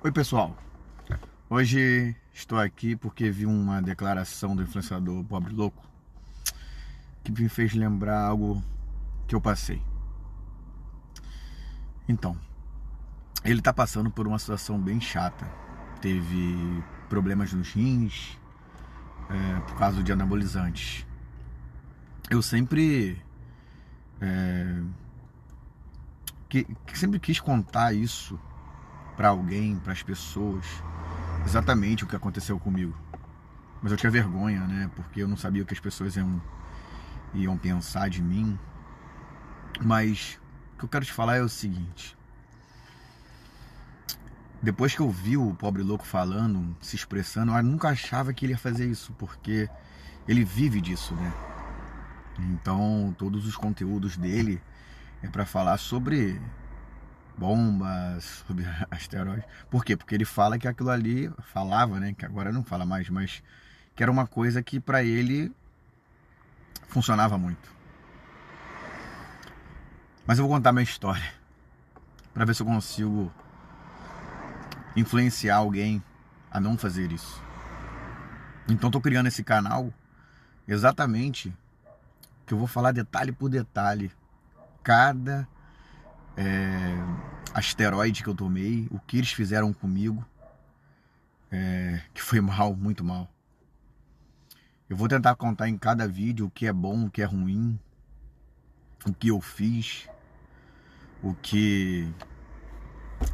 Oi pessoal, hoje estou aqui porque vi uma declaração do influenciador Pobre Louco que me fez lembrar algo que eu passei. Então, ele está passando por uma situação bem chata. Teve problemas nos rins por causa de anabolizantes. Eu sempre quis contar isso para alguém, para as pessoas, exatamente o que aconteceu comigo. Mas eu tinha vergonha, né? Porque eu não sabia o que as pessoas iam pensar de mim. Mas o que eu quero te falar é o seguinte: depois que eu vi o Pobre Louco falando, se expressando, eu nunca achava que ele ia fazer isso, porque ele vive disso, né? Então todos os conteúdos dele é para falar sobre bombas, sobre asteroides. Por quê? Porque ele fala que aquilo ali, falava, né? Que agora não fala mais, mas que era uma coisa que para ele funcionava muito. Mas eu vou contar minha história para ver se eu consigo influenciar alguém a não fazer isso. Então tô criando esse canal exatamente que eu vou falar detalhe por detalhe cada asteroide que eu tomei, o que eles fizeram comigo, que foi mal, muito mal. Eu vou tentar contar em cada vídeo o que é bom, o que é ruim, o que eu fiz, o que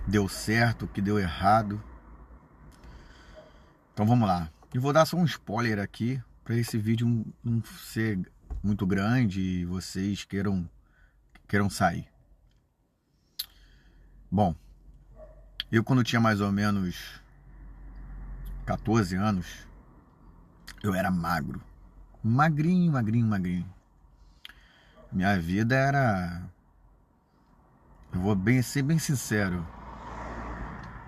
deu certo, o que deu errado. Então vamos lá. Eu vou dar só um spoiler aqui para esse vídeo não ser muito grande e vocês queiram sair. Bom, eu quando tinha mais ou menos 14 anos, eu era magro. Magrinho, magrinho, magrinho. Minha vida era... Eu vou ser bem sincero.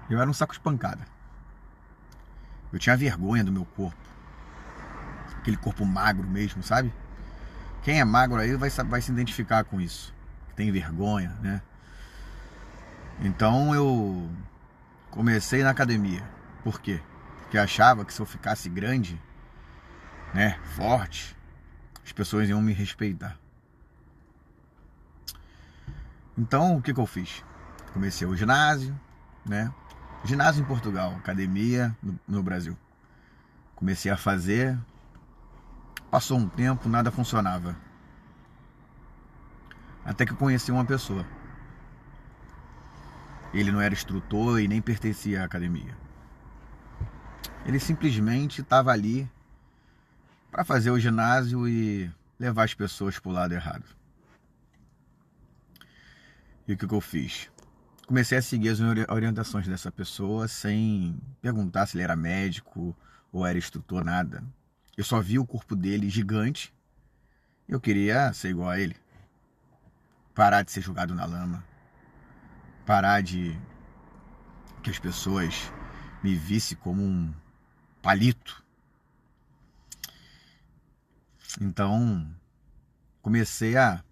Eu era um saco de pancada. Eu tinha vergonha do meu corpo. Aquele corpo magro mesmo, sabe? Quem é magro aí vai se identificar com isso. Tem vergonha, né? Então eu comecei na academia. Por quê? Porque eu achava que se eu ficasse grande, né, forte, as pessoas iam me respeitar. Então o que eu fiz? Comecei o ginásio, né? Ginásio em Portugal, academia no Brasil. Comecei a fazer, passou um tempo, nada funcionava. Até que eu conheci uma pessoa. Ele não era instrutor e nem pertencia à academia. Ele simplesmente estava ali para fazer o ginásio e levar as pessoas para o lado errado. E o que eu fiz? Comecei a seguir as orientações dessa pessoa sem perguntar se ele era médico ou era instrutor, nada. Eu só vi o corpo dele gigante. Eu queria ser igual a ele. Parar de ser jogado na lama. Parar de que as pessoas me vissem como um palito. Então, comecei a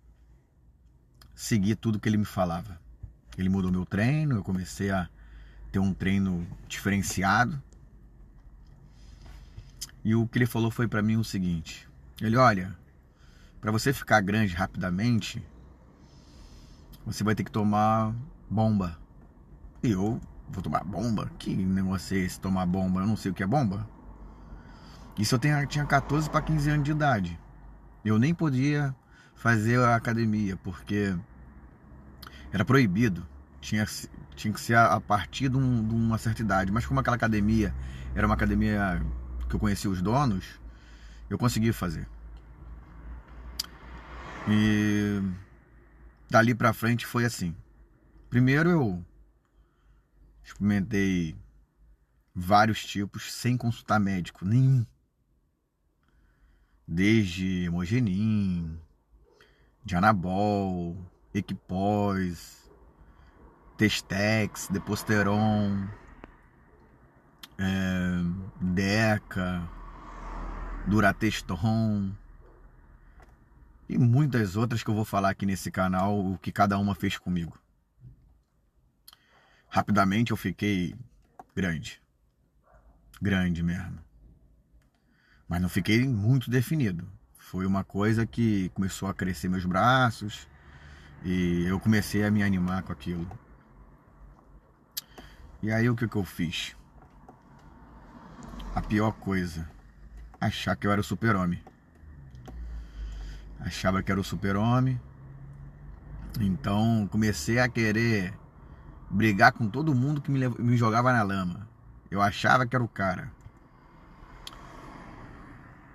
seguir tudo que ele me falava. Ele mudou meu treino, eu comecei a ter um treino diferenciado. E o que ele falou foi pra mim o seguinte: ele, olha, pra você ficar grande rapidamente, você vai ter que tomar bomba. E eu vou tomar bomba? Que negócio é esse, tomar bomba? Eu não sei o que é bomba. Isso eu tinha 14 para 15 anos de idade. Eu nem podia fazer a academia, porque era proibido. Tinha que ser a partir de uma certa idade. Mas como aquela academia era uma academia que eu conhecia os donos, eu consegui fazer. E dali pra frente foi assim. Primeiro eu experimentei vários tipos sem consultar médico nenhum. Desde Hemogenin, de Anabol, Equipós, Testex, Deposteron, Deca, Durateston e muitas outras que eu vou falar aqui nesse canal, o que cada uma fez comigo. Rapidamente eu fiquei grande. Grande mesmo. Mas não fiquei muito definido. Foi uma coisa que começou a crescer meus braços e eu comecei a me animar com aquilo. E aí o que eu fiz? A pior coisa, achar que eu era o super-homem. Achava que era o super-homem. Então comecei a querer brigar com todo mundo que me jogava na lama. Eu achava que era o cara.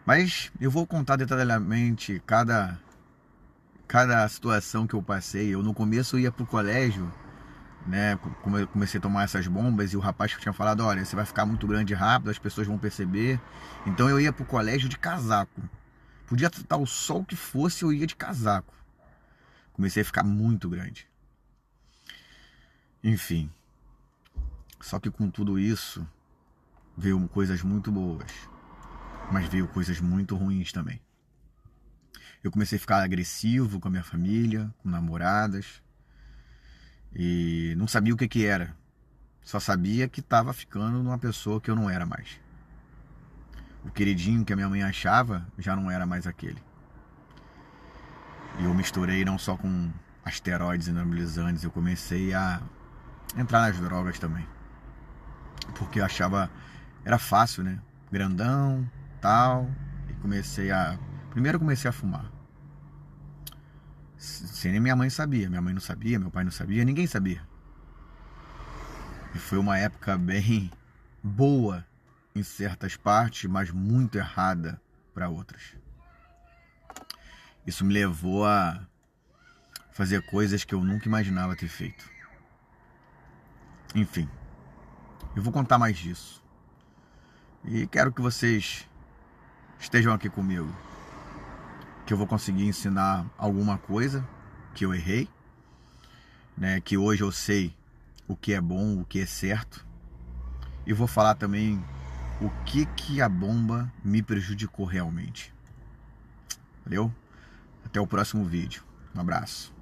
Mas eu vou contar detalhadamente cada situação que eu passei. Eu no começo ia pro colégio, né? Como eu comecei a tomar essas bombas e o rapaz que tinha falado, olha, você vai ficar muito grande rápido, as pessoas vão perceber. Então eu ia pro colégio de casaco. Podia estar o sol que fosse, eu ia de casaco. Comecei a ficar muito grande. Enfim. Só que com tudo isso, veio coisas muito boas. Mas veio coisas muito ruins também. Eu comecei a ficar agressivo com a minha família, com namoradas. E não sabia o que era. Só sabia que estava ficando numa pessoa que eu não era mais. O queridinho que a minha mãe achava já não era mais aquele. E eu misturei não só com asteroides e anabolizantes, eu comecei a entrar nas drogas também. Porque eu achava, era fácil, né? Grandão, tal. E primeiro comecei a fumar. Sem nem minha mãe sabia. Minha mãe não sabia, meu pai não sabia, ninguém sabia. E foi uma época bem boa em certas partes, mas muito errada para outras. Isso me levou a fazer coisas que eu nunca imaginava ter feito. Enfim, eu vou contar mais disso. E quero que vocês estejam aqui comigo. Que eu vou conseguir ensinar alguma coisa que eu errei, né? Que hoje eu sei o que é bom, o que é certo. E vou falar também o que a bomba me prejudicou realmente. Valeu? Até o próximo vídeo. Um abraço.